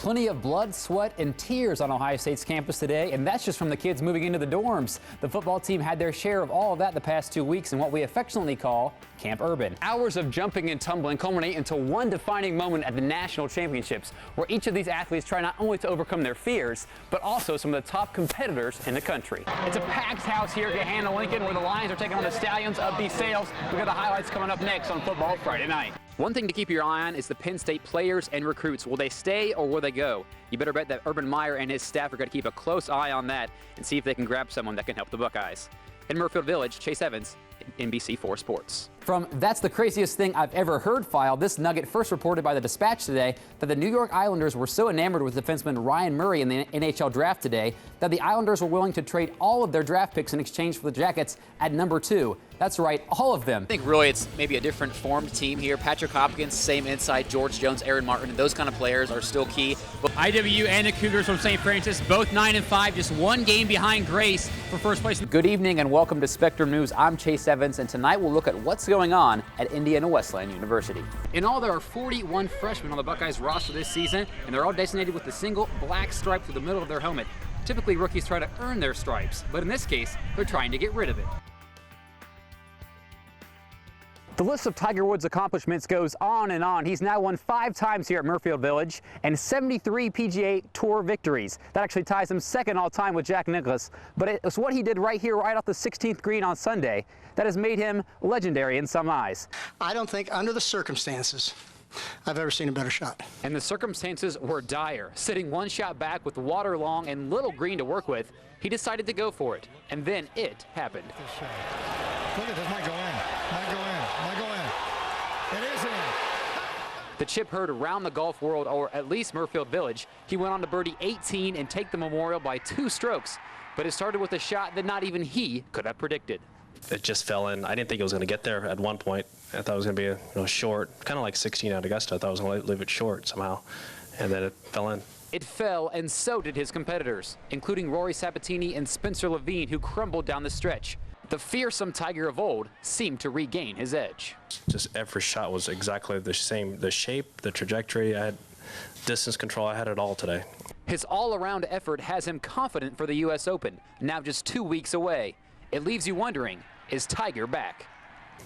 Plenty of blood, sweat, and tears on Ohio State's campus today, and that's just from the kids moving into the dorms. The football team had their share of all of that the past 2 weeks in what we affectionately call Camp Urban. Hours of jumping and tumbling culminate into one defining moment at the national championships, where each of these athletes try not only to overcome their fears, but also some of the top competitors in the country. It's a packed house here at Gahanna Lincoln, where the Lions are taking on the Stallions of these sales. We've got the highlights coming up next on Football Friday Night. One thing to keep your eye on is the Penn State players and recruits. Will they stay or will they go? You better bet that Urban Meyer and his staff are going to keep a close eye on that and see if they can grab someone that can help the Buckeyes. In Murfield Village, Chase Evans, NBC4 Sports. From That's the Craziest Thing I've Ever Heard file, this nugget first reported by the Dispatch today that the New York Islanders were so enamored with defenseman Ryan Murray in the NHL draft today that the Islanders were willing to trade all of their draft picks in exchange for the Jackets at number 2. That's right, all of them. I think really it's maybe a different formed team here. Patrick Hopkins, same inside, George Jones, Aaron Martin, those kind of players are still key. But IW and the Cougars from St. Francis, both 9-5, just one game behind Grace for first place. Good evening and welcome to Spectrum News. I'm Chase Evans, and tonight we'll look at what's going on at Indiana Wesleyan University. In all, there are 41 freshmen on the Buckeyes roster this season, and they're all designated with a single black stripe through the middle of their helmet. Typically, rookies try to earn their stripes, but in this case, they're trying to get rid of it. The list of Tiger Woods' accomplishments goes on and on. He's now won 5 times here at Murfield Village and 73 PGA Tour victories. That actually ties him second all time with Jack Nicklaus. But it's what he did right here, right off the 16th green on Sunday, that has made him legendary in some eyes. I don't think, under the circumstances, I've ever seen a better shot. And the circumstances were dire. Sitting one shot back with water long and little green to work with, he decided to go for it. And then it happened. Look at this, might go in, might go in, might go in. It is in. The chip heard around the golf world, or at least Murfield Village. He went on to birdie 18 and take the Memorial by 2 strokes. But it started with a shot that not even he could have predicted. It just fell in. I didn't think it was going to get there at one point. I thought it was going to be a short, kind of like 16 at Augusta. I thought I was going to leave it short somehow, and then it fell in. It fell, and so did his competitors, including Rory Sabatini and Spencer Levine, who crumbled down the stretch. The fearsome Tiger of old seemed to regain his edge. Just every shot was exactly the same. The shape, the trajectory, I had distance control, I had it all today. His all-around effort has him confident for the U.S. Open, now just 2 weeks away. It leaves you wondering, is Tiger back?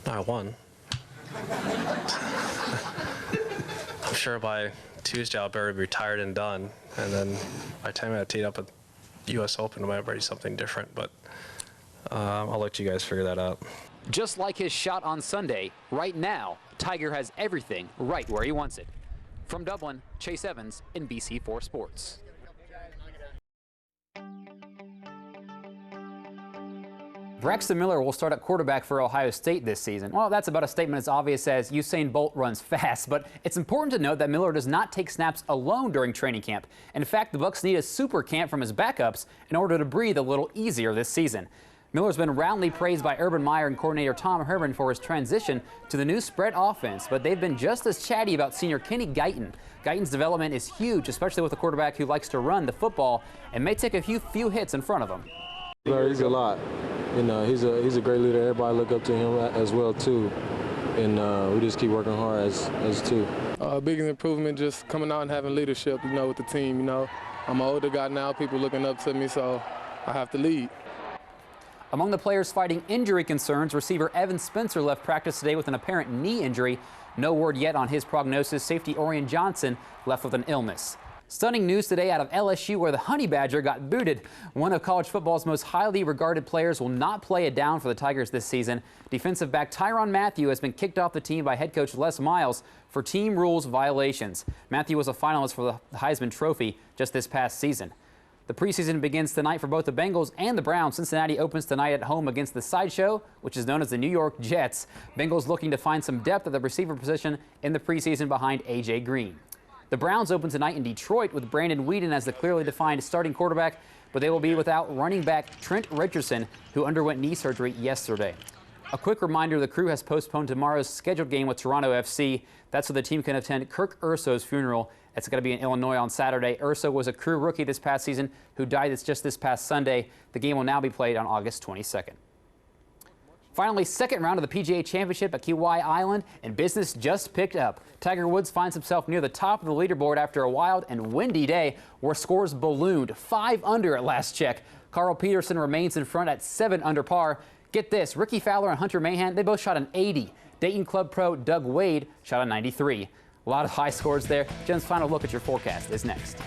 I won. I'm sure by Tuesday I'll be retired and done. And then by the time I teed up at U.S. Open, I might be something different. But I'll let you guys figure that out. Just like his shot on Sunday, right now, Tiger has everything right where he wants it. From Dublin, Chase Evans, NBC4 Sports. Braxton Miller will start at quarterback for Ohio State this season. Well, that's about a statement as obvious as Usain Bolt runs fast, but it's important to note that Miller does not take snaps alone during training camp. In fact, the Bucs need a super camp from his backups in order to breathe a little easier this season. Miller's been roundly praised by Urban Meyer and coordinator Tom Herman for his transition to the new spread offense, but they've been just as chatty about senior Kenny Guyton. Guyton's development is huge, especially with a quarterback who likes to run the football and may take a few hits in front of him. He's a lot. You know, he's a great leader. Everybody look up to him as well too, and we just keep working hard as two. Biggest improvement, just coming out and having leadership. You know, with the team. You know, I'm an older guy now. People looking up to me, so I have to lead. Among the players fighting injury concerns, receiver Evan Spencer left practice today with an apparent knee injury. No word yet on his prognosis. Safety Orion Johnson left with an illness. Stunning news today out of LSU, where the Honey Badger got booted. One of college football's most highly regarded players will not play a down for the Tigers this season. Defensive back Tyrann Mathieu has been kicked off the team by head coach Les Miles for team rules violations. Mathieu was a finalist for the Heisman Trophy just this past season. The preseason begins tonight for both the Bengals and the Browns. Cincinnati opens tonight at home against the Sideshow, which is known as the New York Jets. Bengals looking to find some depth at the receiver position in the preseason behind A.J. Green. The Browns open tonight in Detroit with Brandon Weeden as the clearly defined starting quarterback, but they will be without running back Trent Richardson, who underwent knee surgery yesterday. A quick reminder, the Crew has postponed tomorrow's scheduled game with Toronto FC. That's so the team can attend Kirk Urso's funeral. It's going to be in Illinois on Saturday. Urso was a Crew rookie this past season who died just this past Sunday. The game will now be played on August 22nd. Finally, second round of the PGA Championship at Kauai Island, and business just picked up. Tiger Woods finds himself near the top of the leaderboard after a wild and windy day where scores ballooned 5 under at last check. Carl Peterson remains in front at 7 under par. Get this, Ricky Fowler and Hunter Mahan, they both shot an 80. Dayton Club pro Doug Wade shot a 93. A lot of high scores there. Jen's final look at your forecast is next.